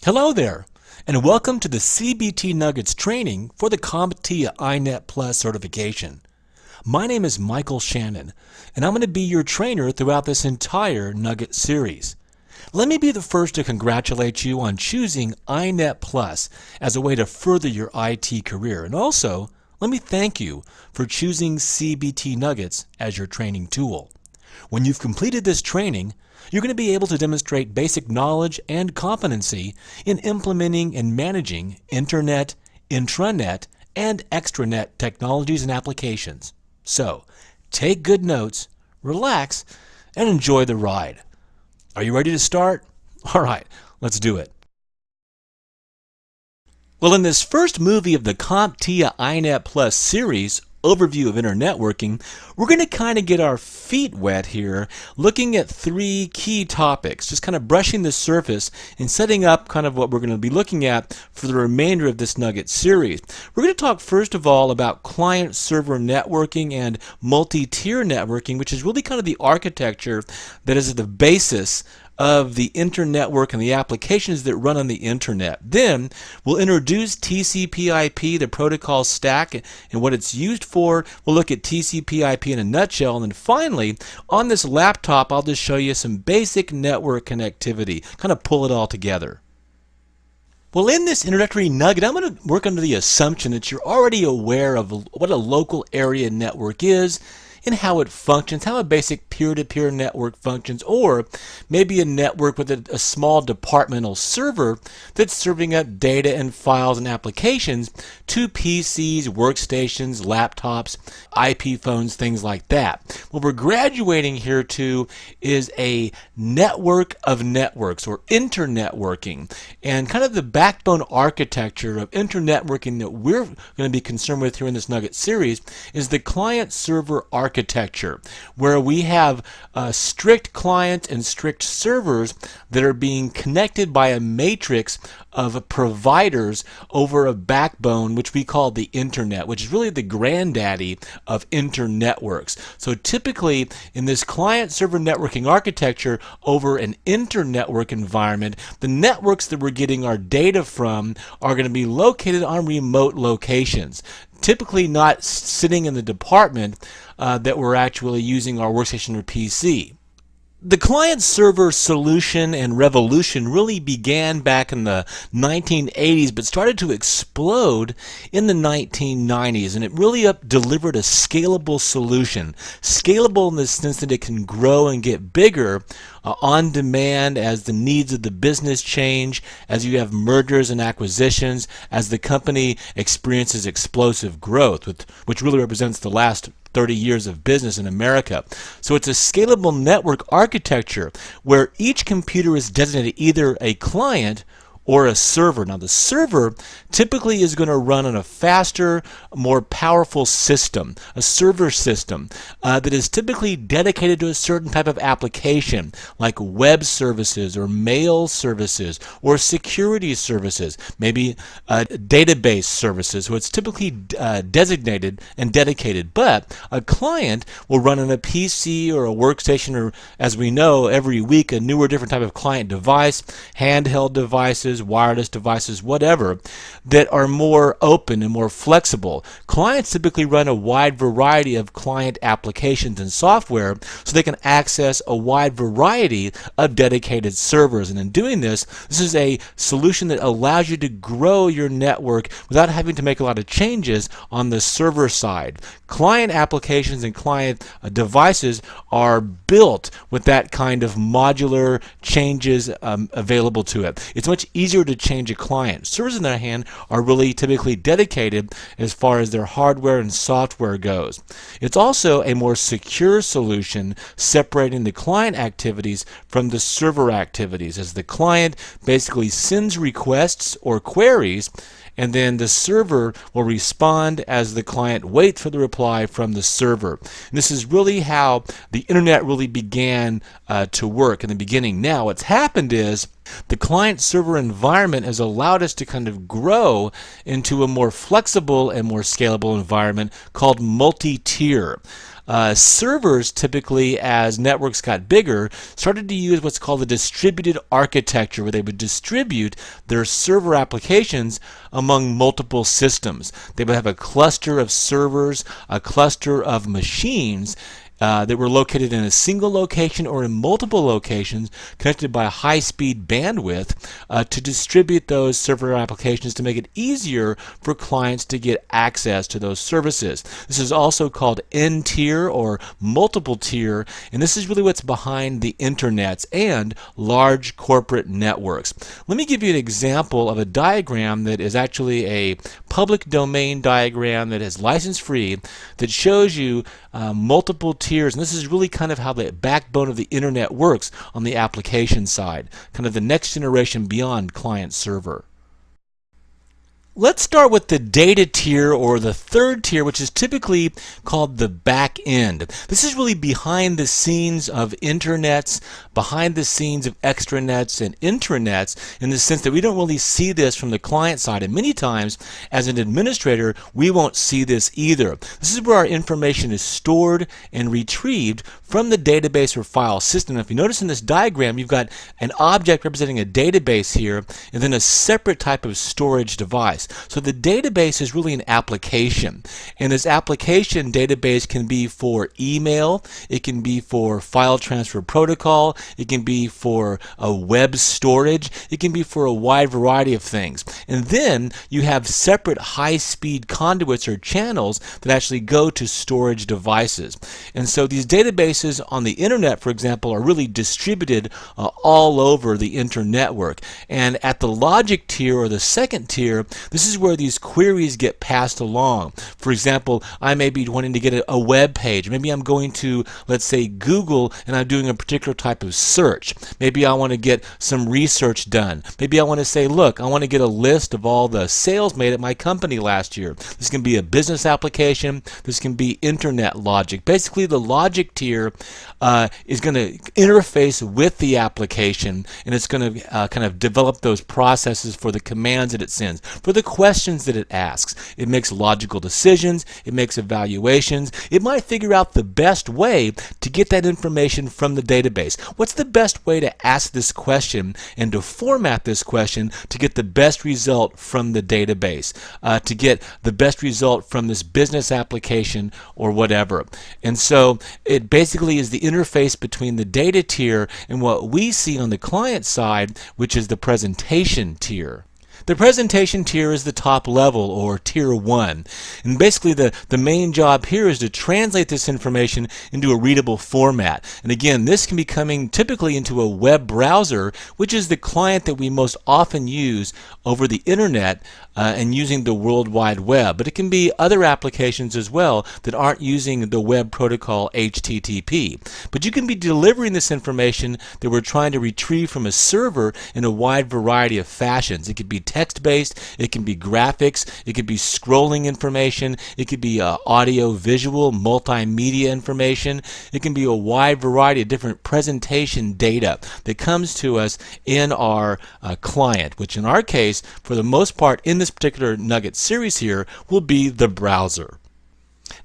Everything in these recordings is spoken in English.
Hello there, and welcome to the CBT Nuggets training for the CompTIA iNet Plus certification. My name is Michael Shannon, and I'm going to be your trainer throughout this entire Nugget series. Let me be the first to congratulate you on choosing iNet Plus as a way to further your IT career, and also let me thank you for choosing CBT Nuggets as your training tool. When you've completed this training, you're going to be able to demonstrate basic knowledge and competency in implementing and managing internet, intranet, and extranet technologies and applications. So, take good notes, relax, and enjoy the ride. Are you ready to start? All right, let's do it. Well, in this first movie of the CompTIA iNet Plus series, Overview of Internetworking, we're going to kind of get our feet wet here, looking at three key topics, just kind of brushing the surface and setting up kind of what we're going to be looking at for the remainder of this Nugget series. We're going to talk first of all about client-server networking and multi-tier networking, which is really kind of the architecture that is at the basis of the internetwork and the applications that run on the internet. Then we'll introduce TCP/IP, the protocol stack, and what it's used for. We'll look at TCP/IP in a nutshell, and then finally, on this laptop, I'll just show you some basic network connectivity, kind of pull it all together. Well, in this introductory nugget, I'm going to work under the assumption that you're already aware of what a local area network is and how it functions, how a basic peer-to-peer network functions, or maybe a network with a small departmental server that's serving up data and files and applications to PCs, workstations, laptops, IP phones, things like that. What we're graduating here to is a network of networks, or internetworking, and kind of the backbone architecture of internetworking that we're going to be concerned with here in this Nugget series is the client-server architecture, where we have strict clients and strict servers that are being connected by a matrix of providers over a backbone which we call the internet, which is really the granddaddy of internetworks. So typically in this client-server networking architecture over an internetwork environment, the networks that we're getting our data from are going to be located on remote locations, typically not sitting in the department that we're actually using our workstation or PC. The client-server solution and revolution really began back in the 1980s, but started to explode in the 1990s, and it really delivered a scalable solution. Scalable in the sense that it can grow and get bigger on demand as the needs of the business change, as you have mergers and acquisitions, as the company experiences explosive growth, which really represents the last 30 years of business in America. So it's a scalable network architecture where each computer is designated either a client or a server. Now the server typically is going to run on a faster, more powerful system, a server system that is typically dedicated to a certain type of application like web services or mail services or security services, maybe database services. So it's typically designated and dedicated, but a client will run on a PC or a workstation, or as we know every week a newer different type of client device, handheld devices, wireless devices, whatever, that are more open and more flexible. Clients typically run a wide variety of client applications and software so they can access a wide variety of dedicated servers. And in doing this, this is a solution that allows you to grow your network without having to make a lot of changes on the server side. Client applications and client devices are built with that kind of modular changes available to it. It's much easier to change a client. Servers, on the other hand, are really typically dedicated as far as their hardware and software goes. It's also a more secure solution, separating the client activities from the server activities, as the client basically sends requests or queries, and then the server will respond as the client waits for the reply from the server. And this is really how the internet really began to work in the beginning. Now what's happened is the client-server environment has allowed us to kind of grow into a more flexible and more scalable environment called multi-tier. servers typically, as networks got bigger, started to use what's called a distributed architecture, where they would distribute their server applications among multiple systems. They would have a cluster of servers, a cluster of machines that were located in a single location or in multiple locations connected by high-speed bandwidth to distribute those server applications to make it easier for clients to get access to those services. This is also called N-tier or multiple tier, and this is really what's behind the internets and large corporate networks. Let me give you an example of a diagram that is actually a public domain diagram that is license-free that shows you multiple tiers, and this is really kind of how the backbone of the internet works on the application side, kind of the next generation beyond client server. Let's start with the data tier, or the third tier, which is typically called the back end. This is really behind the scenes of internets, behind the scenes of extranets and intranets, in the sense that we don't really see this from the client side. And many times, as an administrator, we won't see this either. This is where our information is stored and retrieved from the database or file system. Now, if you notice in this diagram, you've got an object representing a database here, and then a separate type of storage device. So the database is really an application, and this application database can be for email, it can be for file transfer protocol, it can be for a web storage, it can be for a wide variety of things. And then you have separate high-speed conduits or channels that actually go to storage devices. And so these databases on the internet, for example, are really distributed all over the internetwork. And at the logic tier, or the second tier, this is where these queries get passed along. For example, I may be wanting to get a web page. Maybe I'm going to, let's say, Google, and I'm doing a particular type of search. Maybe I want to get some research done. Maybe I want to say, look, I want to get a list of all the sales made at my company last year. This can be a business application. This can be internet logic. Basically, the logic tier is going to interface with the application, and it's going to kind of develop those processes for the commands that it sends, for the questions that it asks. It makes logical decisions. It makes evaluations. It might figure out the best way to get that information from the database. What's the best way to ask this question and to format this question to get the best result from the database, to get the best result from this business application or whatever. And so it basically is the interface between the data tier and what we see on the client side, which is the presentation tier. The presentation tier is the top level, or tier 1. And basically the main job here is to translate this information into a readable format. And again, this can be coming typically into a web browser, which is the client that we most often use over the internet and using the World Wide Web. But it can be other applications as well that aren't using the web protocol HTTP. But you can be delivering this information that we're trying to retrieve from a server in a wide variety of fashions. It could be text-based, it can be graphics, it could be scrolling information, it could be audio, visual, multimedia information. It can be a wide variety of different presentation data that comes to us in our client, which in our case, for the most part in this particular Nugget series here, will be the browser.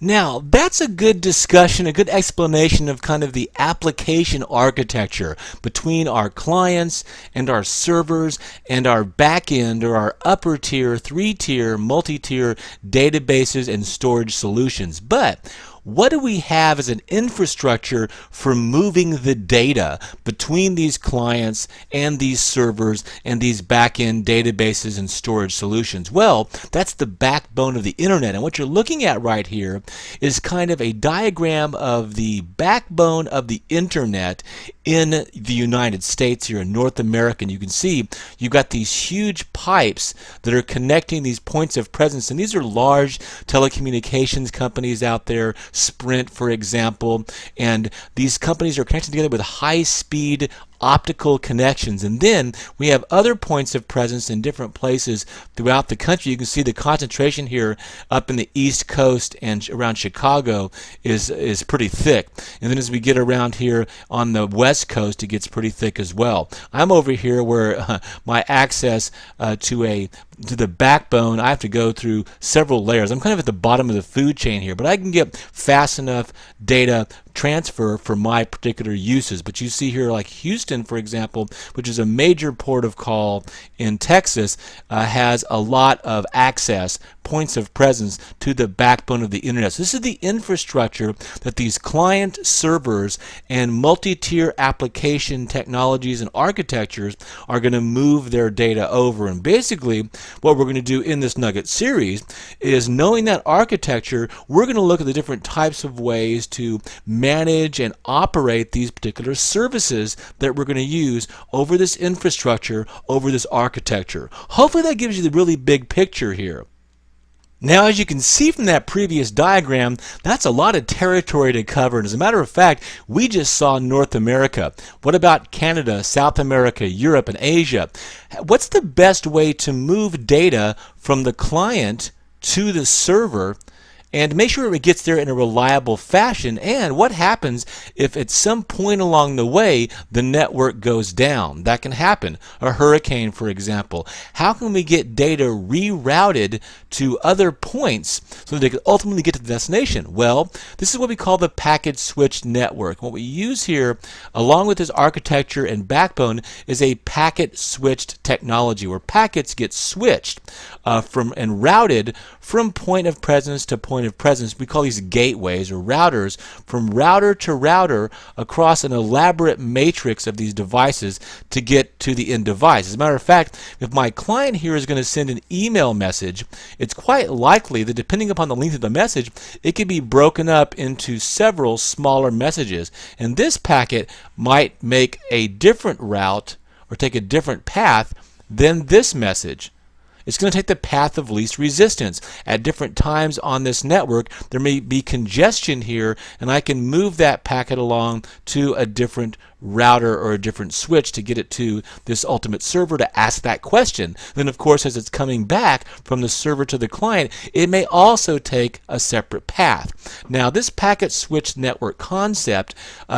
Now, that's a good discussion, a good explanation of kind of the application architecture between our clients and our servers and our back end, or our upper tier, 3-tier, multi-tier databases and storage solutions. But what do we have as an infrastructure for moving the data between these clients and these servers and these back-end databases and storage solutions? Well, that's the backbone of the internet. And what you're looking at right here is kind of a diagram of the backbone of the internet in the United States here in North America. And you can see you've got these huge pipes that are connecting these points of presence. And these are large telecommunications companies out there, Sprint, for example, and these companies are connected together with high-speed optical connections. And then we have other points of presence in different places throughout the country. You can see the concentration here up in the East Coast and around Chicago is pretty thick. And then as we get around here on the West Coast, it gets pretty thick as well. I'm over here where my access to a to the backbone, I have to go through several layers. I'm kind of at the bottom of the food chain here, but I can get fast enough data transfer for my particular uses. But you see here, like Houston, for example, which is a major port of call in Texas, has a lot of access, points of presence to the backbone of the internet. So this is the infrastructure that these client servers and multi-tier application technologies and architectures are going to move their data over. And basically what we're going to do in this Nugget series is, knowing that architecture, we're going to look at the different types of ways to manage and operate these particular services that we're going to use over this infrastructure, over this architecture. Hopefully that gives you the really big picture here. Now, as you can see from that previous diagram, that's a lot of territory to cover. And as a matter of fact, we just saw North America. What about Canada, South America, Europe, and Asia? What's the best way to move data from the client to the server and make sure it gets there in a reliable fashion? And what happens if at some point along the way the network goes down? That can happen. A hurricane, for example. How can we get data rerouted to other points so that they can ultimately get to the destination? Well, this is what we call the packet switched network. What we use here, along with this architecture and backbone, is a packet switched technology, where packets get switched and routed from point of presence to point of presence. We call these gateways or routers, from router to router across an elaborate matrix of these devices to get to the end device. As a matter of fact, if my client here is going to send an email message, it's quite likely that, depending upon the length of the message, it can be broken up into several smaller messages. And this packet might make a different route or take a different path than this message. It's going to take the path of least resistance. At different times on this network, there may be congestion here, and I can move that packet along to a different router or a different switch to get it to this ultimate server to ask that question. Then, of course, as it's coming back from the server to the client, it may also take a separate path. Now, this packet switched network concept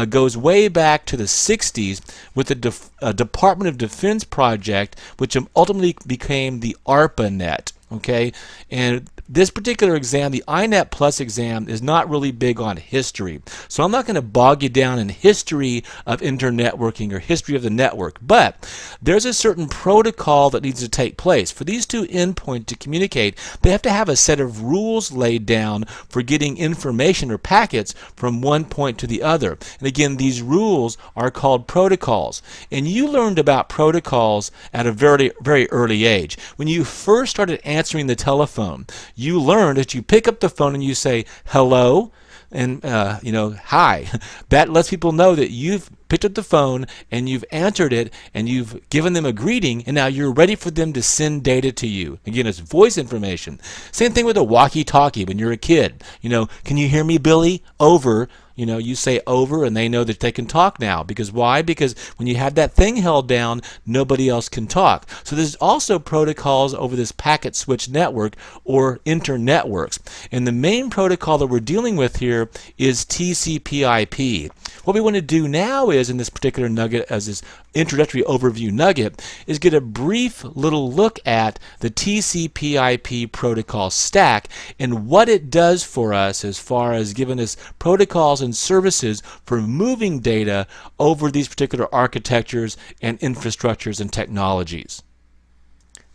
goes way back to the 60s with the Department of Defense project, which ultimately became the ARPANET. Okay, and this particular exam, the iNet Plus exam, is not really big on history. So I'm not going to bog you down in history of internetworking or history of the network. But there's a certain protocol that needs to take place. For these two endpoints to communicate, they have to have a set of rules laid down for getting information or packets from one point to the other. And again, these rules are called protocols. And you learned about protocols at a very, very early age. When you first started answering the telephone, you learned that you pick up the phone and you say hello and hi. That lets people know that you've picked up the phone and you've answered it and you've given them a greeting, and now you're ready for them to send data to you. Again, it's voice information. Same thing with a walkie-talkie when you're a kid. Can you hear me, Billy? Over. You say over, and they know that they can talk now. Because why? Because when you have that thing held down, nobody else can talk. So there's also protocols over this packet switch network, or internetworks. And the main protocol that we're dealing with here is TCP/IP. What we want to do now is, in this particular nugget, as this introductory overview nugget, is get a brief little look at the TCP/IP protocol stack and what it does for us as far as giving us protocols and services for moving data over these particular architectures and infrastructures and technologies.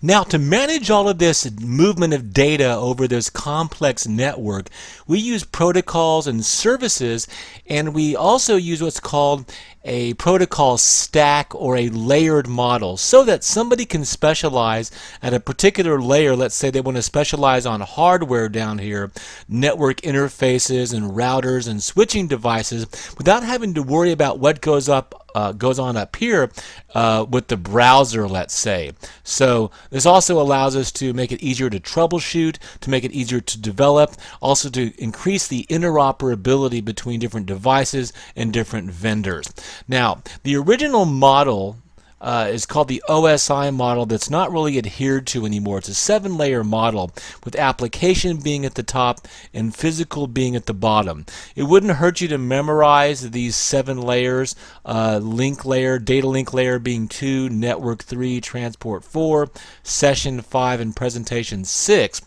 Now, to manage all of this movement of data over this complex network, we use protocols and services, and we also use what's called a protocol stack or a layered model, so that somebody can specialize at a particular layer. Let's say they want to specialize on hardware down here, network interfaces and routers and switching devices, without having to worry about what goes on up here with the browser, let's say. So this also allows us to make it easier to troubleshoot, to make it easier to develop, also to increase the interoperability between different devices and different vendors. Now, the original model is called the OSI model that's not really adhered to anymore. It's a 7-layer model with application being at the top and physical being at the bottom. It wouldn't hurt you to memorize these 7 layers, link layer, data link layer being 2, network 3, transport 4, session 5, and presentation 6.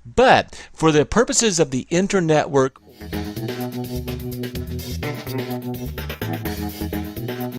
But for the purposes of the internetwork